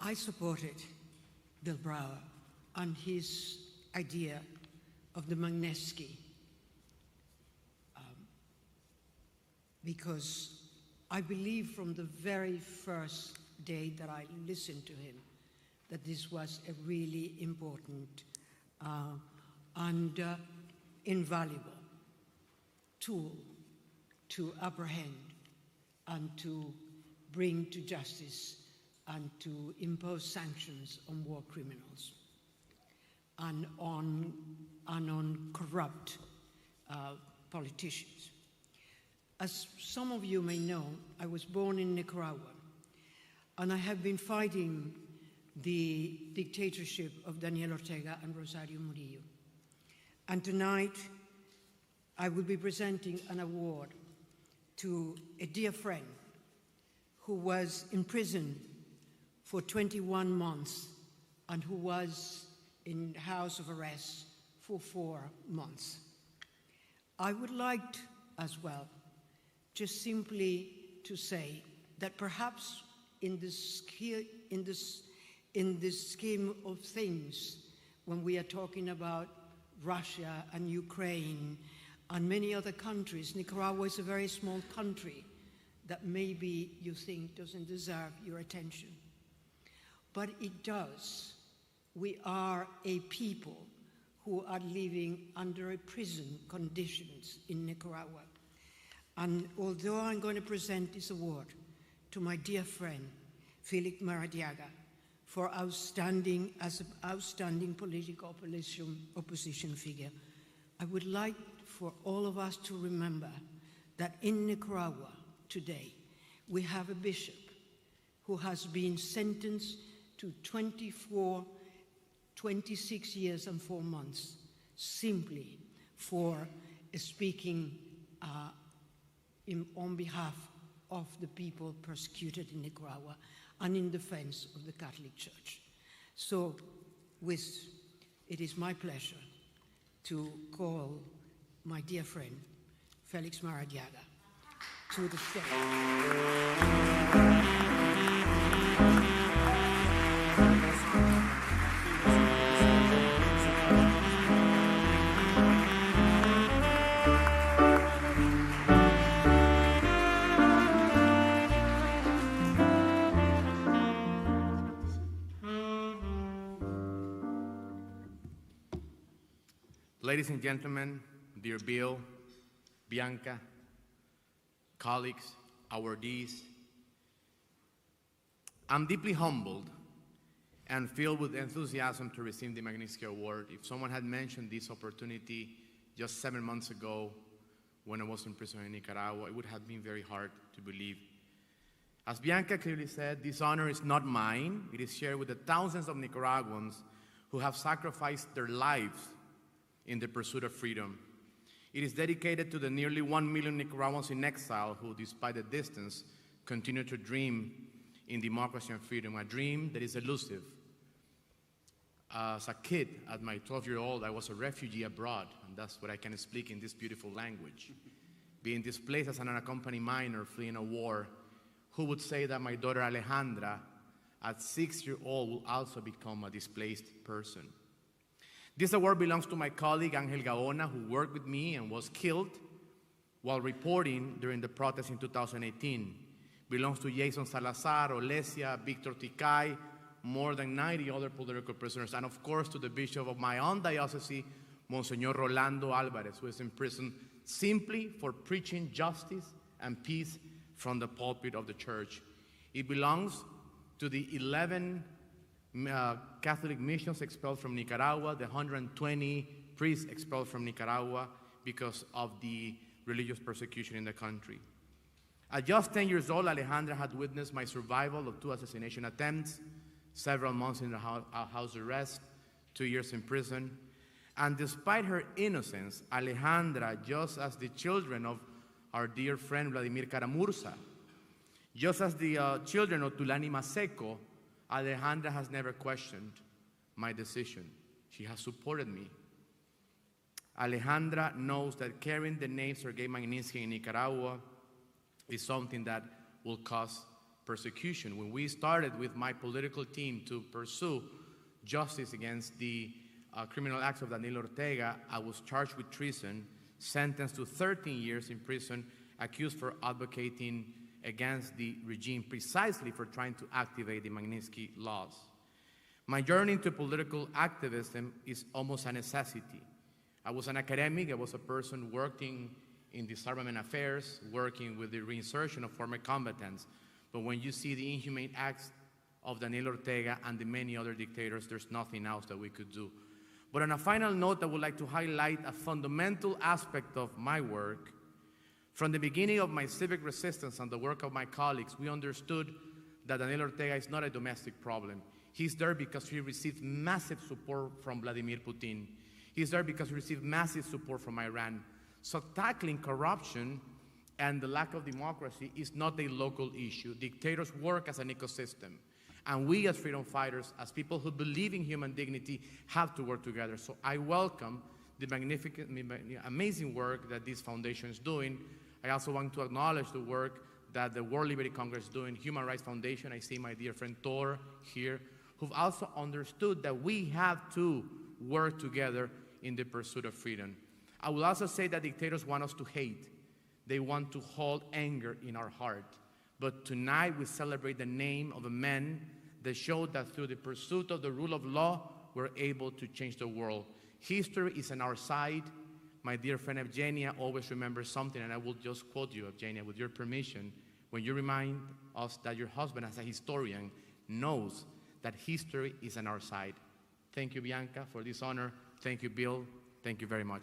I supported Bill Brower and his idea of the Magnitsky because I believe from the very first day that I listened to him that this was a really important and invaluable tool to apprehend and to bring to justice and to impose sanctions on war criminals and on corrupt politicians. As some of you may know, I was born in Nicaragua, and I have been fighting the dictatorship of Daniel Ortega and Rosario Murillo. And tonight, I will be presenting an award to a dear friend who was in prison for 21 months and who was in house of arrest for 4 months. I would like as well just simply to say that perhaps in this scheme of things, when we are talking about Russia and Ukraine and many other countries, Nicaragua is a very small country that maybe you think doesn't deserve your attention. But it does. We are a people who are living under prison conditions in Nicaragua. And although I'm going to present this award to my dear friend, Felix Maradiaga, for outstanding as an outstanding political opposition figure, I would like for all of us to remember that in Nicaragua today, we have a bishop who has been sentenced to 26 years and 4 months simply for speaking on behalf of the people persecuted in Nicaragua and in defense of the Catholic Church. So it is my pleasure to call my dear friend, Felix Maradiaga, to the stage. Ladies and gentlemen, dear Bill, Bianca, colleagues, awardees, I'm deeply humbled and filled with enthusiasm to receive the Magnitsky Award. If someone had mentioned this opportunity just 7 months ago when I was in prison in Nicaragua, it would have been very hard to believe. As Bianca clearly said, this honor is not mine. It is shared with the thousands of Nicaraguans who have sacrificed their lives in the pursuit of freedom. It is dedicated to the nearly 1 million Nicaraguans in exile who, despite the distance, continue to dream in democracy and freedom, a dream that is elusive. As a kid, at my 12-year-old, I was a refugee abroad, and that's what I can speak in this beautiful language. Being displaced as an unaccompanied minor fleeing a war, who would say that my daughter Alejandra, at 6-year-old, will also become a displaced person? This award belongs to my colleague Angel Gaona, who worked with me and was killed while reporting during the protests in 2018. Belongs to Jason Salazar, Olesia, Victor Ticay, more than 90 other political prisoners, and of course to the bishop of my own diocese, Monsignor Rolando Alvarez, who is in prison simply for preaching justice and peace from the pulpit of the church. It belongs to the 11 Catholic missions expelled from Nicaragua, the 120 priests expelled from Nicaragua because of the religious persecution in the country. At just 10 years old, Alejandra had witnessed my survival of 2 assassination attempts, several months in house arrest, 2 years in prison. And despite her innocence, Alejandra, just as the children of our dear friend Vladimir Caramurza, just as the children of Tulani Maseco, Alejandra has never questioned my decision. She has supported me. Alejandra knows that carrying the name Sergei Magnitsky in Nicaragua is something that will cause persecution. When we started with my political team to pursue justice against the criminal acts of Daniel Ortega, I was charged with treason, sentenced to 13 years in prison, accused for advocating against the regime precisely for trying to activate the Magnitsky laws. My journey into political activism is almost a necessity. I was an academic, I was a person working in disarmament affairs, working with the reinsertion of former combatants. But when you see the inhumane acts of Daniel Ortega and the many other dictators, there's nothing else that we could do. But on a final note, I would like to highlight a fundamental aspect of my work. From the beginning of my civic resistance and the work of my colleagues, we understood that Daniel Ortega is not a domestic problem. He's there because he received massive support from Vladimir Putin. He's there because he received massive support from Iran. So tackling corruption and the lack of democracy is not a local issue. Dictators work as an ecosystem. And we as freedom fighters, as people who believe in human dignity, have to work together. So I welcome the magnificent, amazing work that this foundation is doing. I also want to acknowledge the work that the World Liberty Congress is doing, Human Rights Foundation. I see my dear friend Thor here, who've also understood that we have to work together in the pursuit of freedom. I will also say that dictators want us to hate. They want to hold anger in our heart. But tonight we celebrate the name of a man that showed that through the pursuit of the rule of law, we're able to change the world. History is on our side. My dear friend Evgenia always remembers something, and I will just quote you, Evgenia, with your permission, when you remind us that your husband, as a historian, knows that history is on our side. Thank you, Bianca, for this honor. Thank you, Bill. Thank you very much.